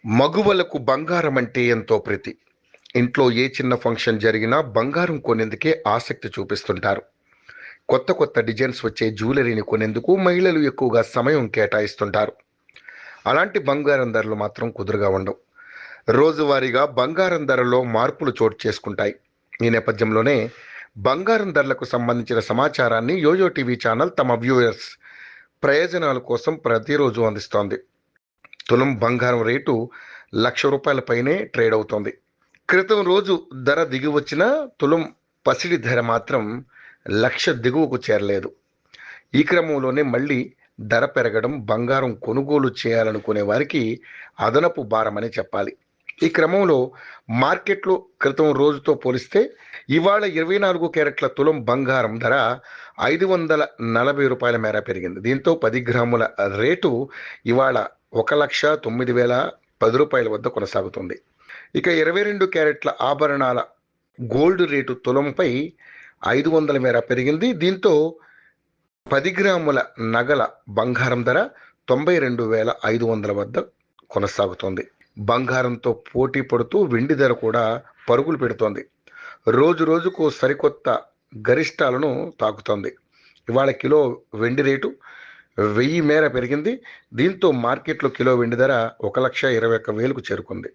మగువలకు బంగారం అంటే ఎంతో ప్రీతి. ఇంట్లో ఏ చిన్న ఫంక్షన్ జరిగినా బంగారం కొనేందుకే ఆసక్తి చూపిస్తుంటారు. కొత్త కొత్త డిజైన్స్ వచ్చే జ్యువెలరీని కొనేందుకు మహిళలు ఎక్కువగా సమయం కేటాయిస్తుంటారు. అలాంటి బంగారం ధరలు మాత్రం కుదురుగా ఉండవు. రోజువారీగా బంగారం ధరల్లో మార్పులు చోటు చేసుకుంటాయి. ఈ నేపథ్యంలోనే బంగారం ధరలకు సంబంధించిన సమాచారాన్ని యోయో టీవీ ఛానల్ తమ వ్యూయర్స్ ప్రయోజనాల కోసం ప్రతిరోజు అందిస్తోంది. తులం బంగారం రేటు ₹1,00,000 పైనే ట్రేడ్ అవుతోంది. క్రితం రోజు ధర దిగి వచ్చిన తులం పసిడి ధర మాత్రం 1,00,000 దిగువకు చేరలేదు. ఈ క్రమంలోనే మళ్ళీ ధర పెరగడం బంగారం కొనుగోలు చేయాలనుకునే వారికి అదనపు భారమని చెప్పాలి. ఈ క్రమంలో మార్కెట్లో క్రితం రోజుతో పోలిస్తే ఇవాళ 24 క్యారెట్ల తులం బంగారం ధర ₹540 మేర పెరిగింది. దీంతో 10 గ్రాముల రేటు ఇవాళ ₹1,09,010 వద్ద కొనసాగుతుంది. ఇక 22 క్యారెట్ల ఆభరణాల గోల్డ్ రేటు తులంపై 500 మేర పెరిగింది. దీంతో 10 గ్రాముల నగల బంగారం ధర 92,500 వద్ద కొనసాగుతోంది. బంగారంతో పోటీ పడుతూ వెండి ధర కూడా పరుగులు పెడుతోంది. రోజు రోజుకు సరికొత్త గరిష్టాలను తాకుతోంది. ఇవాళ కిలో వెండి రేటు 1000 మేర పెరిగింది. దీంతో మార్కెట్లో కిలో వెండి ధర 1,21,000కు చేరుకుంది.